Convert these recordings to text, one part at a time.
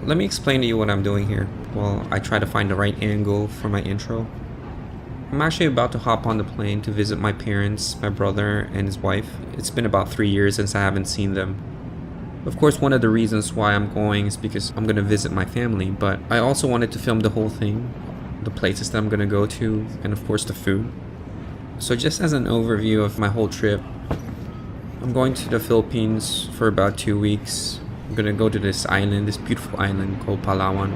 Let me explain to you what I'm doing here while I try to find the right angle for my intro. I'm actually about to hop on the plane to visit my parents, my brother, and his wife. It's been about 3 years since I haven't seen them. Of course, one of the reasons why I'm going is because I'm going to visit my family, but I also wanted to film the whole thing, the places that I'm going to go to, and of course the food. So just as an overview of my whole trip, I'm going to the Philippines for about 2 weeks. I'm going to go to this island, this beautiful island called Palawan.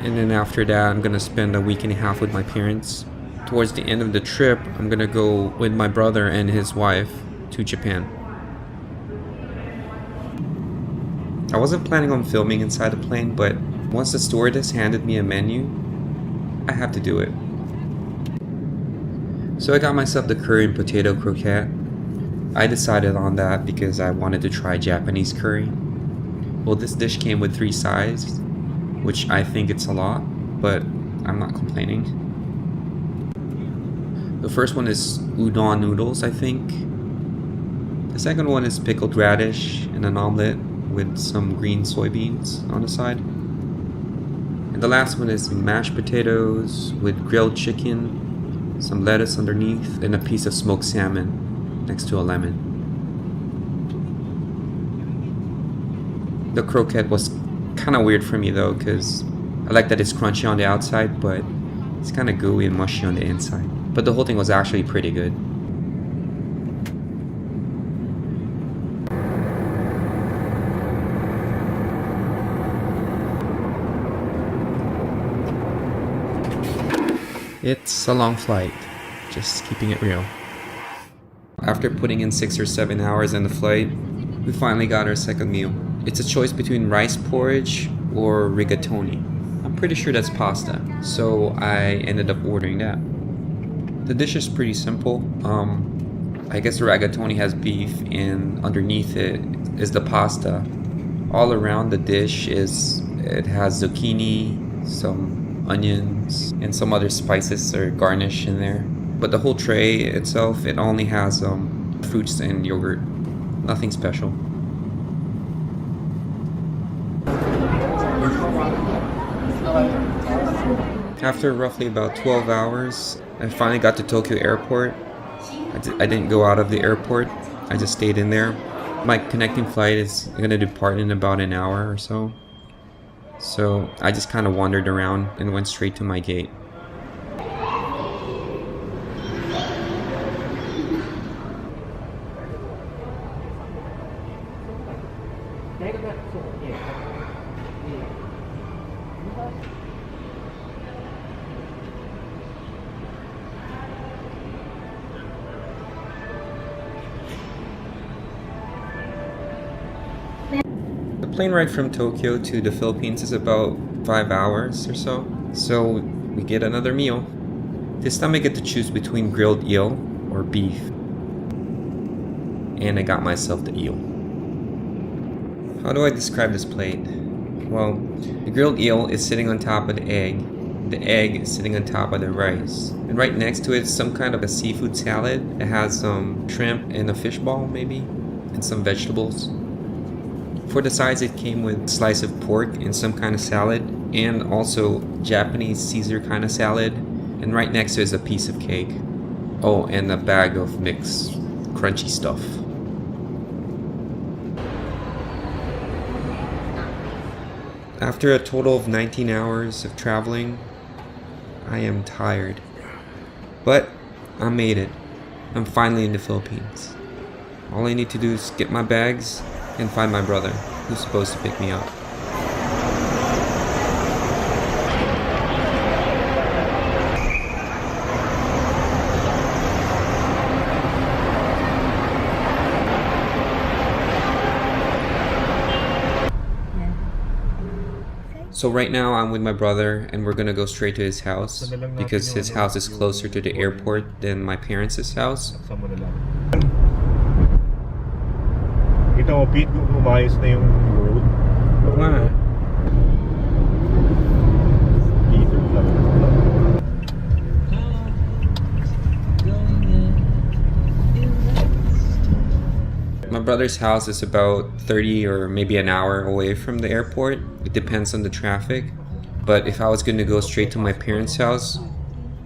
And then after that, I'm going to spend a week and a half with my parents. Towards the end of the trip, I'm going to go with my brother and his wife to Japan. I wasn't planning on filming inside the plane, but once the stewardess handed me a menu, I had to do it. So I got myself the curry and potato croquette. I decided on that because I wanted to try Japanese curry. Well, this dish came with 3 sides, which I think it's a lot, but I'm not complaining. The first one is udon noodles, I think. The second one is pickled radish and an omelet with some green soybeans on the side. And the last one is mashed potatoes with grilled chicken, some lettuce underneath, and a piece of smoked salmon next to a lemon. The croquette was kind of weird for me though, because I like that it's crunchy on the outside, but it's kind of gooey and mushy on the inside. But the whole thing was actually pretty good. It's a long flight, just keeping it real. After putting in 6 or 7 hours in the flight, we finally got our second meal. It's a choice between rice porridge or rigatoni. I'm pretty sure that's pasta, so I ended up ordering that. The dish is pretty simple. I guess the rigatoni has beef, and underneath it is the pasta. All around the dish it has zucchini, some onions, and some other spices or garnish in there. But the whole tray itself, it only has fruits and yogurt. Nothing special. After roughly about 12 hours, I finally got to Tokyo Airport. I didn't go out of the airport, I just stayed in there. My connecting flight is going to depart in about an hour or so. So I just kind of wandered around and went straight to my gate. The plane ride from Tokyo to the Philippines is about 5 hours or so. So we get another meal. This time I get to choose between grilled eel or beef. And I got myself the eel. How do I describe this plate? Well, the grilled eel is sitting on top of the egg. The egg is sitting on top of the rice. And right next to it is some kind of a seafood salad. It has some shrimp and a fish ball maybe, and some vegetables. For the sides, it came with a slice of pork and some kind of salad, and also Japanese Caesar kind of salad. And right next to it is a piece of cake. Oh, and a bag of mixed crunchy stuff. After a total of 19 hours of traveling, I am tired. But I made it. I'm finally in the Philippines. All I need to do is get my bags and find my brother, who's supposed to pick me up. So right now I'm with my brother and we're gonna go straight to his house because his house is closer to the airport than my parents' house. Kita mo, Pete, umayos na yung road. Oo nga. brother's house is about 30 or maybe an hour away from the airport. It depends on the traffic. But if I was going to go straight to my parents' house,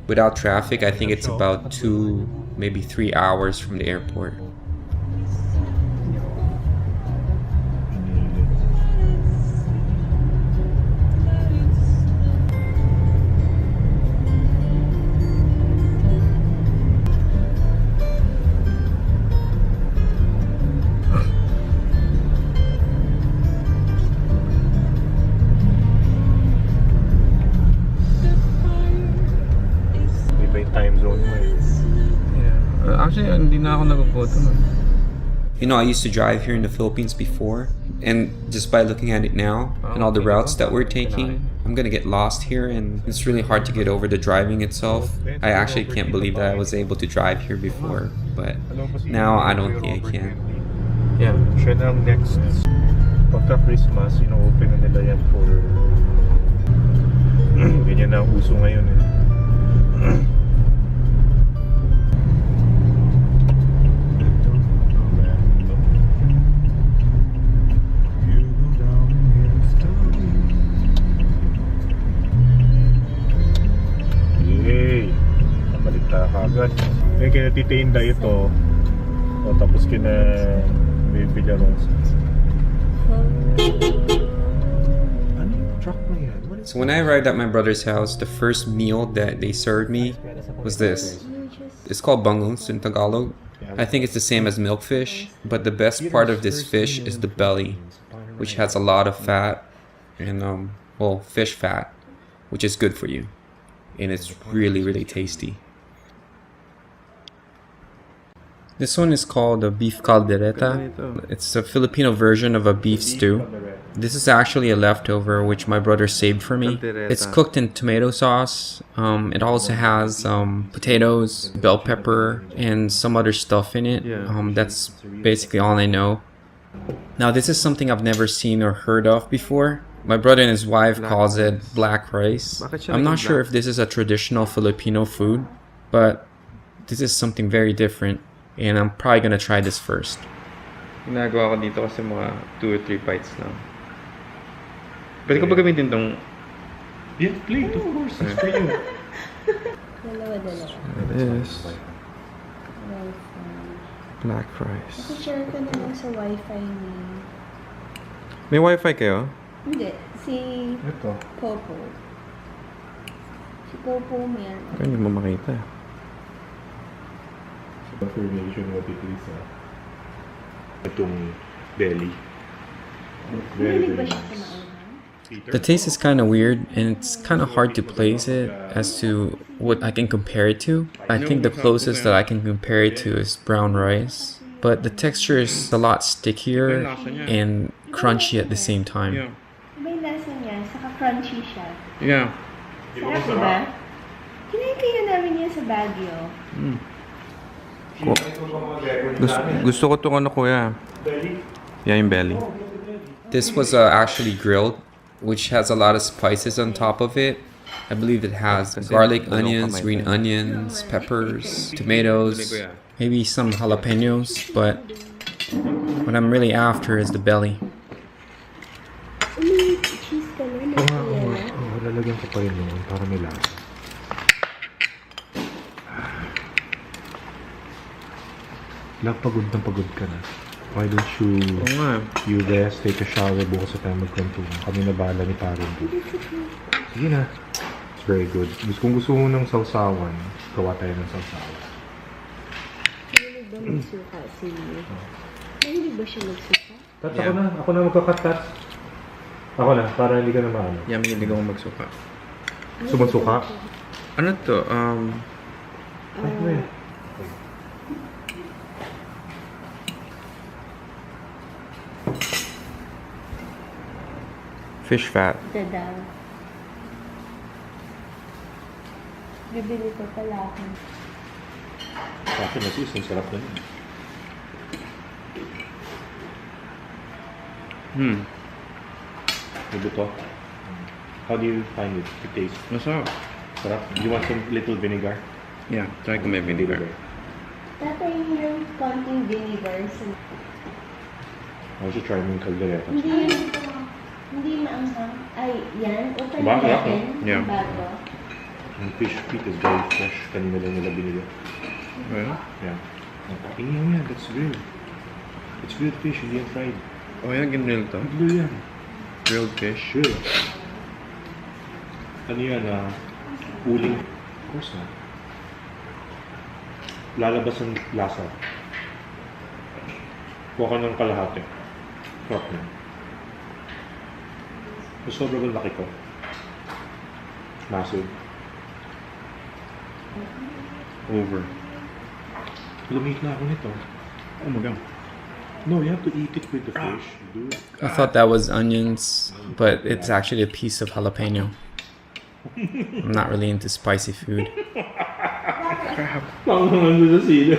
without traffic, I think it's about 2, maybe 3 hours from the airport. Iba yung time zone mo eh. Yeah. Actually, hindi na ako nagpo-photo nun. You know, I used to drive here in the Philippines before, and just by looking at it now and all the routes that we're taking, I'm gonna get lost here, and it's really hard to get over the driving itself. I actually can't believe that I was able to drive here before, but now I don't think I can. Yeah. Siya na ang next. Pagka Christmas, open na nila yan for... Ganyan na ang uso ngayon eh. Yay! Nabalita ka agad. Ngayon kinatitinda ito. O tapos Villarong. Ano yung truck na yan? So when I arrived at my brother's house, the first meal that they served me was this. It's called bangus in Tagalog. I think it's the same as milkfish, but the best part of this fish is the belly, which has a lot of fat and fish fat, which is good for you, and it's really, really tasty. This one is called a beef caldereta. It's a Filipino version of a beef stew. This is actually a leftover which my brother saved for me. It's cooked in tomato sauce. It also has potatoes, bell pepper, and some other stuff in it. That's basically all I know. Now this is something I've never seen or heard of before. My brother and his wife calls it black rice. I'm not sure if this is a traditional Filipino food, but this is something very different. And I'm probably gonna try this first. Ginagawa ko dito kasi mga 2 or 3 bites lang. Pwede ko ba gamitin tong... Yeah, plate, of course. It's for you. Dalawa. It is Wi-Fi. black rice. Share ka na lang sa Wi-Fi ni... May wifi kayo? Hindi. Si Ito. Popo. Si Popo meron. Kaya hindi mo makita. Information mo sa itong belly. Mahilig ba siya sa mauna? The taste is kind of weird, and it's kind of hard to place it as to what I can compare it to. I think the closest that I can compare it to is brown rice, but the texture is a lot stickier and crunchy at the same time. Iba yung lasa niya, saka crunchy siya. Yeah. Sarap, diba? Kinain namin yan sa Baguio. Gusto ko itong ano kuya. Yeah, yung belly. This was actually grilled, which has a lot of spices on top of it. I believe it has garlic, onions, green onions, peppers, tomatoes, maybe some jalapenos, but what I'm really after is the belly. May cheese ka na, Lalagyan ko pa rin yun para may lasa. Pagod na pagod ka na. Why don't you guys take a shower bukas sa tayo magkwentuhan. Kami na bahala ni Parang Boo. Sige na. It's very good. Kung gusto mo ng sausawan, gawa tayo ng sausawan. Mahilig ba magsuka si... Mahilig ba siya magsuka? Tats, ako na magkakat-tats. Ako na, para hindi ka na maano. Yeah, mahilig ako magsuka. Sumasuka? Ano to? Ay, may. Fish fat. Dadaw. Bibili ko pala ako. Sa akin na sis, ang sarap na yun. Ito. How do you find it? The taste? Masarap. Sarap? Do you want some little vinegar? Yeah, try ko may vinegar. Tatay yung konting vinegar sa... I should try mo yung caldereta. Hindi maanghang. Ay, yan. Open Bago, natin. yeah. Bago. Yung fish feet is very fresh. Kanina lang nila binili. Well, Yeah. Tingnan yan, that's grilled. It's grilled fish, hindi yan fried. oh yan, ginril to. Grilled yan. Grilled fish. Grilled. Ano yan, uling. Of course not. Lalabas ang lasa. Kuha ka ng kalahati. Crop na. So, sobrang laki ko. Massive. Over. Lumit na ako nito. Oh my god. No, you have to eat it with the fish, dude. I thought that was onions, but it's actually a piece of jalapeno. I'm not really into spicy food. Pangangan sa sila.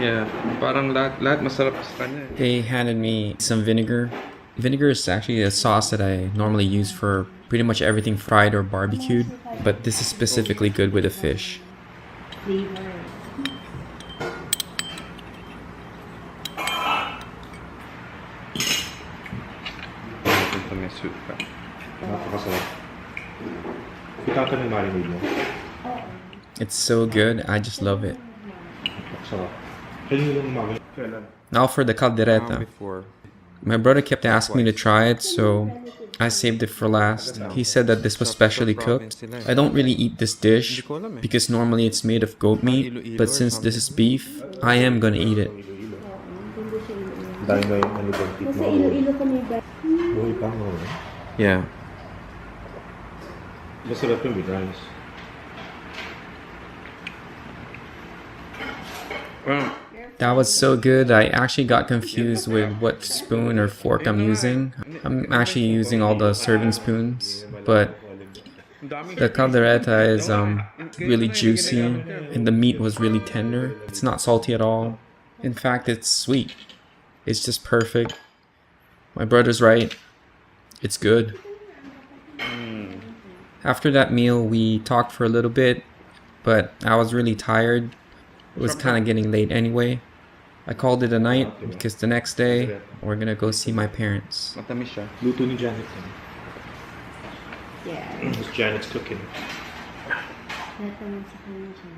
Yeah, parang lahat masarap sa kanya. They handed me some vinegar. Vinegar is actually a sauce that I normally use for pretty much everything fried or barbecued, but this is specifically good with a fish. Flavor. Ito may soup pa. Napakasarap. Itata ng marinade mo. It's so good, I just love it. Napakasarap. Kanina lang umaga. Kailan? Now for the caldereta. Before. My brother kept asking me to try it, so I saved it for last. He said that this was specially cooked. I don't really eat this dish because normally it's made of goat meat, but since this is beef, I am gonna eat it. Dahil na yung ano doon, tip Nasa mo. Iloilo kami ba? Buhay pa mo. Yeah. Masarap yung with rice. Well, That was so good, I actually got confused with what spoon or fork I'm using. I'm actually using all the serving spoons, but the caldereta is really juicy and the meat was really tender. It's not salty at all. In fact, it's sweet. It's just perfect. My brother's right. It's good. After that meal, we talked for a little bit, but I was really tired. It was kind of getting late anyway. I called it a night because the next day we're gonna go see my parents. matamis siya. Luto ni Janet. Yeah. It's Janet's cooking. Nataman sa kanya siya.